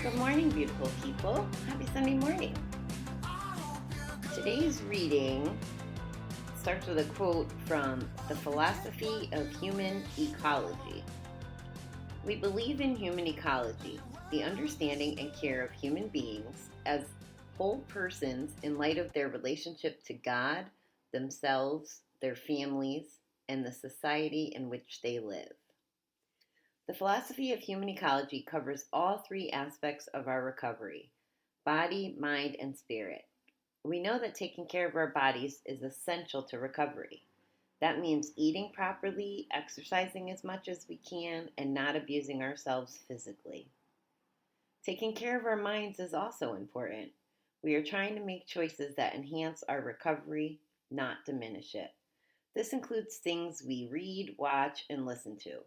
Good morning, beautiful people. Happy Sunday morning. Today's reading starts with a quote from The Philosophy of Human Ecology. We believe in human ecology, the understanding and care of human beings as whole persons in light of their relationship to God, themselves, their families, and the society in which they live. The philosophy of human ecology covers all three aspects of our recovery: body, mind, and spirit. We know that taking care of our bodies is essential to recovery. That means eating properly, exercising as much as we can, and not abusing ourselves physically. Taking care of our minds is also important. We are trying to make choices that enhance our recovery, not diminish it. This includes things we read, watch, and listen to.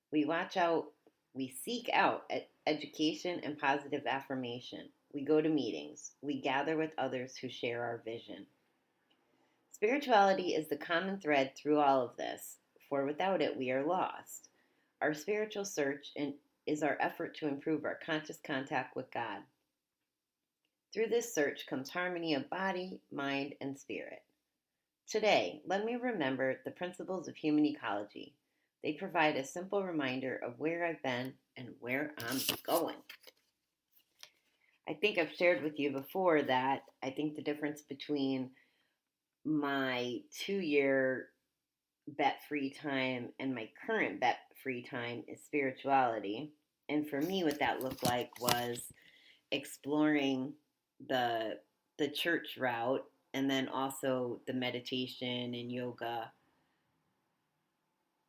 We seek out education and positive affirmation. We go to meetings. We gather with others who share our vision. Spirituality is the common thread through all of this, for without it we are lost. Our spiritual search is our effort to improve our conscious contact with God. Through this search comes harmony of body, mind, and spirit. Today, let me remember the principles of human ecology. They provide a simple reminder of where I've been and where I'm going. I think I've shared with you before that I think the difference between my 2-year bet-free time and my current bet-free time is spirituality. And for me, what that looked like was exploring the church route and then also the meditation and yoga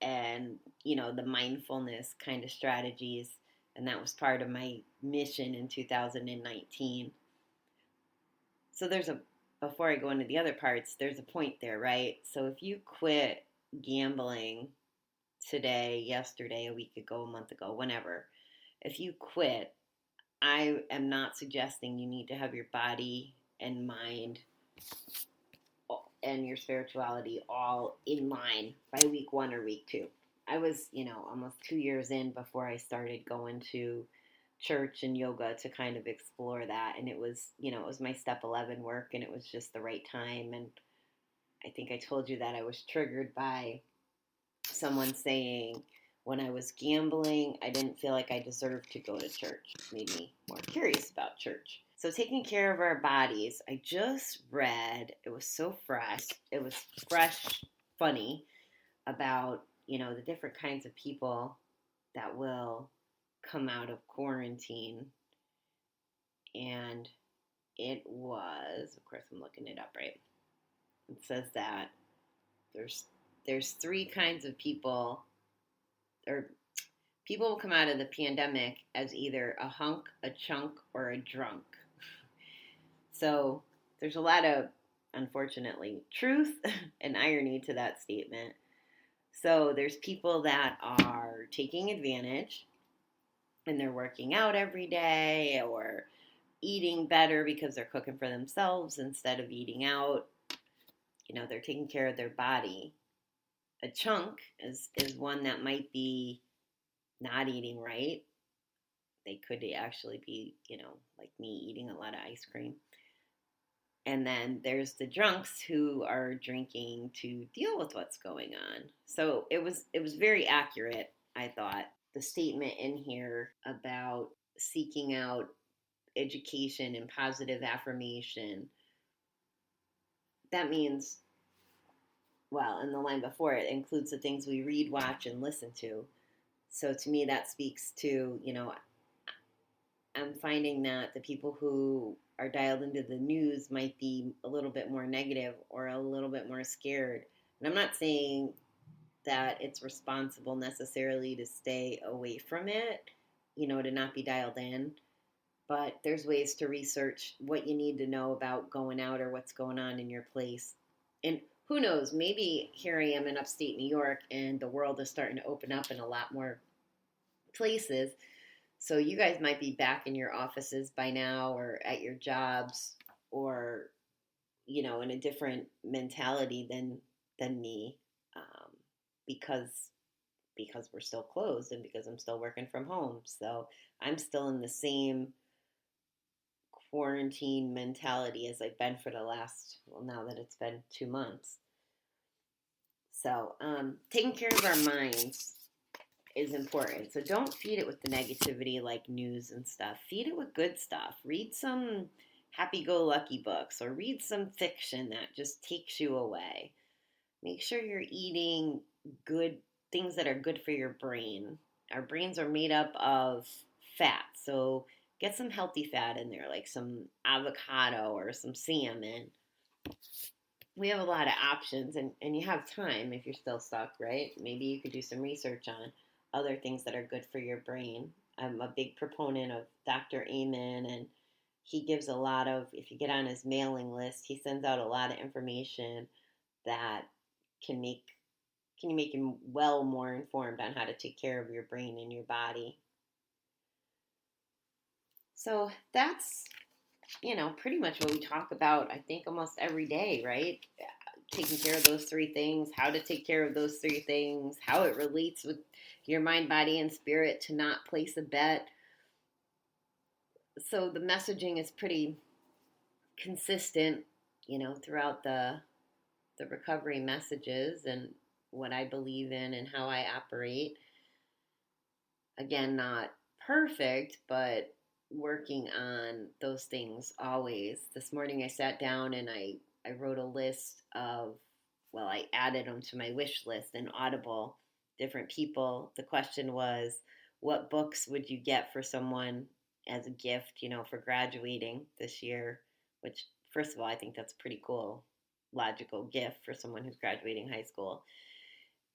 and, the mindfulness kind of strategies. And that was part of my mission in 2019. So before I go into the other parts, there's a point there, right? So if you quit gambling today, yesterday, a week ago, a month ago, whenever, if you quit, I am not suggesting you need to have your body and mind and your spirituality all in line by week 1 or week 2. I was, almost 2 years in before I started going to church and yoga to kind of explore that. And it was my step 11 work, and it was just the right time. And I think I told you that I was triggered by someone saying when I was gambling, I didn't feel like I deserved to go to church. It made me more curious about church. So taking care of our bodies, I just read, it was so fresh. It was fresh, funny about, the different kinds of people that will come out of quarantine. And it was, of course I'm looking it up, right? It says that there's 3 kinds of people, or people will come out of the pandemic as either a hunk, a chunk, or a drunk. So there's a lot of, unfortunately, truth and irony to that statement. So there's people that are taking advantage and they're working out every day or eating better because they're cooking for themselves instead of eating out. They're taking care of their body. A chunk is one that might be not eating right. They could actually be, like me, eating a lot of ice cream. And then there's the drunks who are drinking to deal with what's going on. So it was very accurate, I thought. The statement in here about seeking out education and positive affirmation, that means, well, in the line before it includes the things we read, watch, and listen to. So to me, that speaks to, I'm finding that the people who are dialed into the news might be a little bit more negative or a little bit more scared. And I'm not saying that it's responsible necessarily to stay away from it, to not be dialed in. But there's ways to research what you need to know about going out or what's going on in your place. And who knows, maybe here I am in upstate New York and the world is starting to open up in a lot more places. So you guys might be back in your offices by now or at your jobs or, in a different mentality than me because we're still closed and because I'm still working from home. So I'm still in the same quarantine mentality as I've been for the last, well, now that it's been 2 months. So, taking care of our minds is important. So don't feed it with the negativity like news and stuff. Feed it with good stuff. Read some happy-go-lucky books or read some fiction that just takes you away. Make sure you're eating good things that are good for your brain. Our brains are made up of fat, so get some healthy fat in there, like some avocado or some salmon. We have a lot of options, and you have time if you're still stuck, right? Maybe you could do some research on other things that are good for your brain. I'm a big proponent of Dr. Amen, and he gives a lot of, if you get on his mailing list, he sends out a lot of information that can make you well more informed on how to take care of your brain and your body. So that's, pretty much what we talk about, I think, almost every day, right? Taking care of those three things, how to take care of those three things, how it relates with your mind, body, and spirit to not place a bet. So the messaging is pretty consistent, throughout the recovery messages and what I believe in and how I operate. Again, not perfect, but working on those things always. This morning I sat down and I wrote a list of, I added them to my wish list in Audible, different people. The question was, what books would you get for someone as a gift, for graduating this year? Which, first of all, I think that's a pretty cool, logical gift for someone who's graduating high school.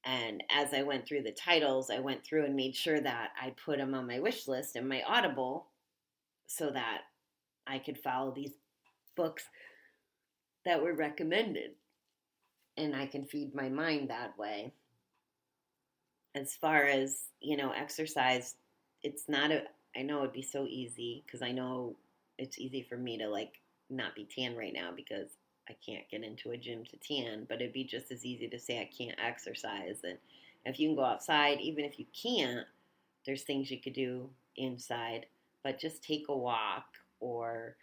And as I went through the titles, I went through and made sure that I put them on my wish list in my Audible so that I could follow these books that were recommended. And I can feed my mind that way. As far as, exercise, it's not I know it'd be so easy because I know it's easy for me to not be tan right now because I can't get into a gym to tan, but it'd be just as easy to say I can't exercise. And if you can go outside, even if you can't, there's things you could do inside, but just take a walk or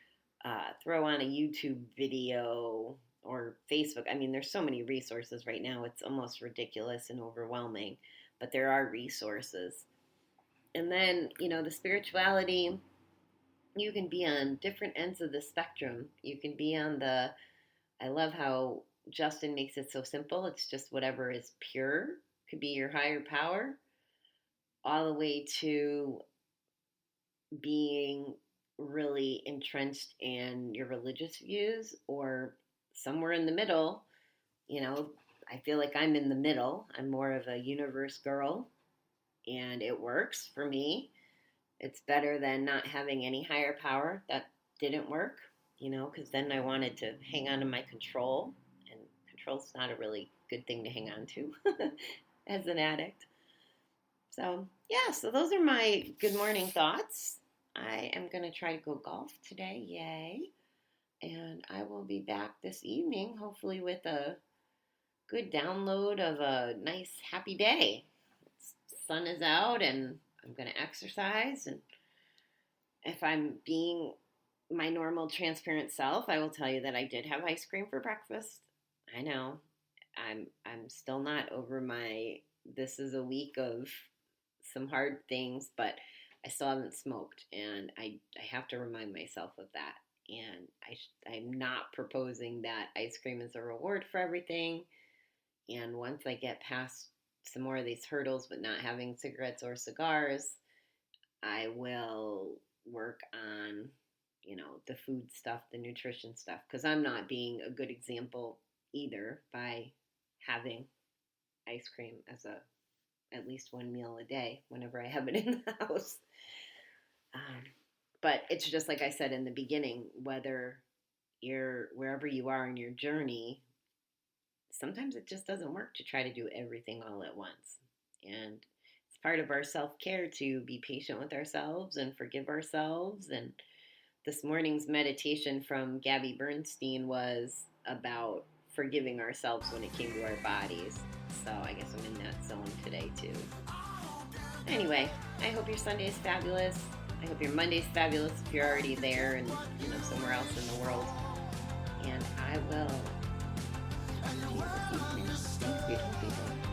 throw on a YouTube video or Facebook. I mean, there's so many resources right now. It's almost ridiculous and overwhelming, but there are resources. And then, the spirituality, you can be on different ends of the spectrum. You can be on I love how Justin makes it so simple. It's just whatever is pure, could be your higher power, all the way to being really entrenched in your religious views or somewhere in the middle. I feel like I'm in the middle. I'm more of a universe girl, and it works for me. It's better than not having any higher power. That didn't work, because then I wanted to hang on to my control, and control's not a really good thing to hang on to as an addict. So, so those are my good morning thoughts. I am going to try to go golf today, yay. And I will be back this evening, hopefully with a good download of a nice, happy day. The sun is out, and I'm going to exercise. And if I'm being my normal, transparent self, I will tell you that I did have ice cream for breakfast. I know. I'm still not over this is a week of some hard things, but I still haven't smoked, and I have to remind myself of that. And I'm not proposing that ice cream is a reward for everything. And once I get past some more of these hurdles with not having cigarettes or cigars, I will work on, the food stuff, the nutrition stuff, because I'm not being a good example either by having ice cream as at least one meal a day whenever I have it in the house. But it's just like I said in the beginning, whether you're wherever you are in your journey, sometimes it just doesn't work to try to do everything all at once. And it's part of our self-care to be patient with ourselves and forgive ourselves. And this morning's meditation from Gabby Bernstein was about forgiving ourselves when it came to our bodies. So I guess I'm in that zone today too. Anyway, I hope your Sunday is fabulous. I hope your Monday's fabulous if you're already there and somewhere else in the world. And I will talk to you this evening. Thanks, beautiful people.